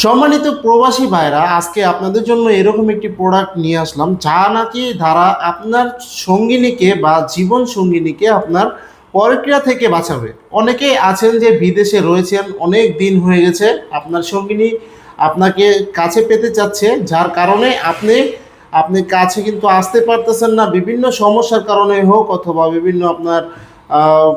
সম্মানিত প্রবাসী ভাইরা, আজকে আপনাদের জন্য এরকম একটি প্রোডাক্ট নিয়ে আসলাম যা নাকি দ্বারা আপনার সঙ্গিনীকে বা জীবন সঙ্গিনীকে আপনার পরক্রিয়া থেকে বাঁচাবে। অনেকেই আছেন যে বিদেশে রয়েছেন, অনেক দিন হয়ে গেছে, আপনার সঙ্গিনী আপনাকে কাছে পেতে চাচ্ছে, যার কারণে আপনি আপনি কাছে কিন্তু আসতে পারতেছেন না, বিভিন্ন সমস্যার কারণে হোক অথবা আহ,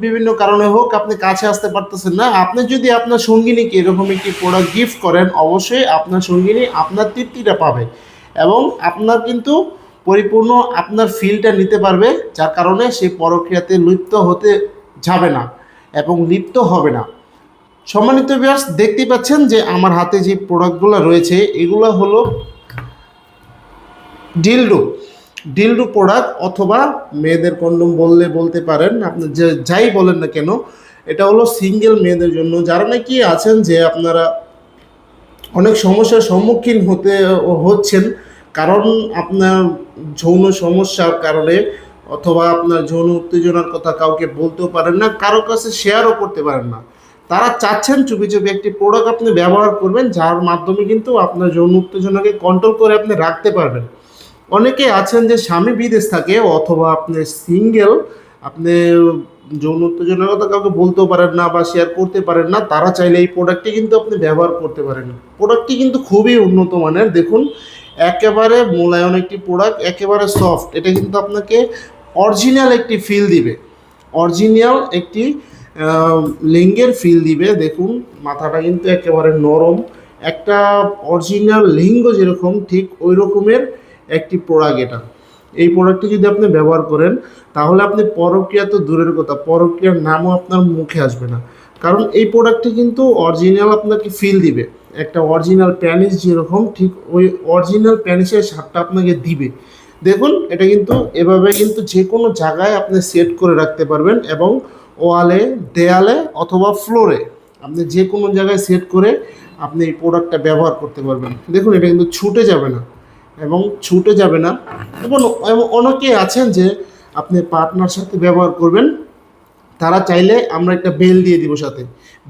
বিভিন্ন কারণে হোক আপনি কাছে আসতে পারতেছেন না। আপনি যদি আপনার সঙ্গিনীকে এরকম একটি প্রোডাক্ট গিফট করেন, অবশ্যই আপনার সঙ্গিনী আপনার তৃপ্তিটা পাবে এবং আপনার কিন্তু পরিপূর্ণ আপনার ফিলটা নিতে পারবে, যার কারণে সে পরক্রিয়াতে লিপ্ত হতে যাবে না এবং লিপ্ত হবে না। সম্মানিত ভিউয়ার্স, দেখতেই পাচ্ছেন যে আমার হাতে যে প্রোডাক্টগুলো রয়েছে এগুলো হলো ডিলডো ডিলডো প্রোডাক্ট অথবা মেয়েদের কন্ডোম বললে বলতে পারেন, আপনি যে যাই বলেন না কেন, এটা হলো সিঙ্গেল মেয়েদের জন্য, যারা নাকি আছেন যে আপনারা অনেক সমস্যার সম্মুখীন হচ্ছেন, কারণ আপনার যৌন সমস্যার কারণে অথবা আপনার যৌন উত্তেজনার কথা কাউকে বলতেও পারেন না, কারো কাছে শেয়ারও করতে পারেন না। তারা চাচ্ছেন চুপি চুপি একটি প্রোডাক্ট আপনি ব্যবহার করবেন, যার মাধ্যমে কিন্তু আপনার যৌন উত্তেজনাকে কন্ট্রোল করে আপনি রাখতে পারবেন। অনেকে আছেন যে স্বামী বিদেশ থাকে অথবা আপনি সিঙ্গেল, আপনি যৌন উত্তেজনার কথা কাউকে বলতেও পারেন না বা শেয়ার করতে পারেন না, তারা চাইলে এই প্রোডাক্টটি কিন্তু আপনি ব্যবহার করতে পারেন। প্রোডাক্টটি কিন্তু খুবই উন্নত মানের, দেখুন একেবারে মোলায়ন একটি প্রোডাক্ট, একেবারে সফট। এটা কিন্তু আপনাকে অরিজিনাল একটি ফিল দিবে, অরিজিনাল একটি লিঙ্গের ফিল দিবে। দেখুন মাথাটা কিন্তু একেবারে নরম, একটা অরিজিনাল লিঙ্গ যেরকম ঠিক ওই রকমের একটি প্রোডাক্ট এটা। এই প্রোডাক্টটি যদি আপনি ব্যবহার করেন তাহলে আপনি পরক্রিয়া তো দূরের কথা, পরক্রিয়ার নামও আপনার মুখে আসবে না, কারণ এই প্রোডাক্টটি কিন্তু অরিজিনাল আপনাকে ফিল দিবে। একটা অরিজিনাল প্যানিস যেরকম ঠিক ওই অরিজিনাল প্যানিসের স্বাদটা আপনাকে দিবে। দেখুন এটা কিন্তু এভাবে কিন্তু যে কোনো জায়গায় আপনি সেট করে রাখতে পারবেন এবং ওয়ালে, দেয়ালে অথবা ফ্লোরে আপনি যে কোনো জায়গায় সেট করে আপনি এই প্রোডাক্টটা ব্যবহার করতে পারবেন। দেখুন এটা কিন্তু ছুটে যাবে না এবং ছুটে যাবে না। এবং অনেকে আছেন যে আপনি পার্টনার সাথে ব্যবহার করবেন, তারা চাইলে আমরা একটা বেল দিয়ে দিব সাথে,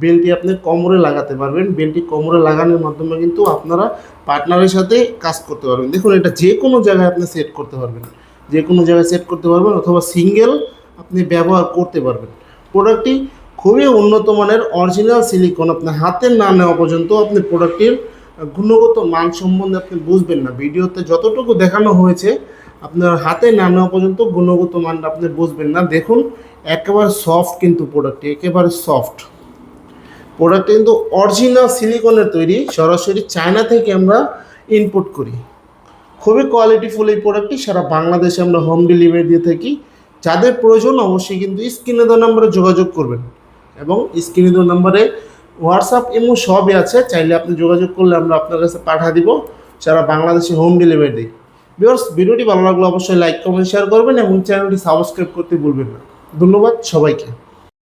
বেলটি আপনি কোমরে লাগাতে পারবেন। বেলটি কোমরে লাগানোর মাধ্যমে কিন্তু আপনারা পার্টনারের সাথে কাজ করতে পারবেন। দেখুন এটা যে কোনো জায়গায় আপনি সেট করতে পারবেন, যে কোনো জায়গায় সেট করতে পারবেন অথবা সিঙ্গেল আপনি ব্যবহার করতে পারবেন। প্রোডাক্টটি খুবই উন্নত মানের, অরিজিনাল সিলিকন। আপনার হাতের না নেওয়া পর্যন্ত আপনি প্রোডাক্টটির গুণগত মান সম্বন্ধে আপনি বুঝবেন না। ভিডিওতে যতটুকু দেখানো হয়েছে আপনার হাতে না নেওয়া পর্যন্ত গুণগত মানটা আপনি বুঝবেন না। দেখুন একেবারে সফট, কিন্তু প্রোডাক্টটি একেবারে সফট। প্রোডাক্টটা কিন্তু অরিজিনাল সিলিকনের তৈরি, সরাসরি চায়না থেকে আমরা ইনপুট করি। খুবই কোয়ালিটিফুল এই প্রোডাক্টটি, সারা বাংলাদেশে আমরা হোম ডেলিভারি দিয়ে থাকি। যাদের প্রয়োজন অবশ্যই কিন্তু স্ক্রিনে দেওয়া নাম্বারে যোগাযোগ করবেন এবং স্ক্রিনে দেওয়া নাম্বারে হোয়াটসঅ্যাপ ইমো সবই আছে, চাইলে আপনি যোগাযোগ করলে আমরা আপনার কাছে পাঠিয়ে দিব, সারা বাংলাদেশে হোম ডেলিভারি দিই। ভিউয়ার্স, ভিডিওটি ভালো লাগলে অবশ্যই লাইক কমেন্ট শেয়ার করবেন এবং চ্যানেলটি সাবস্ক্রাইব করতে ভুলবেন না। ধন্যবাদ সবাইকে।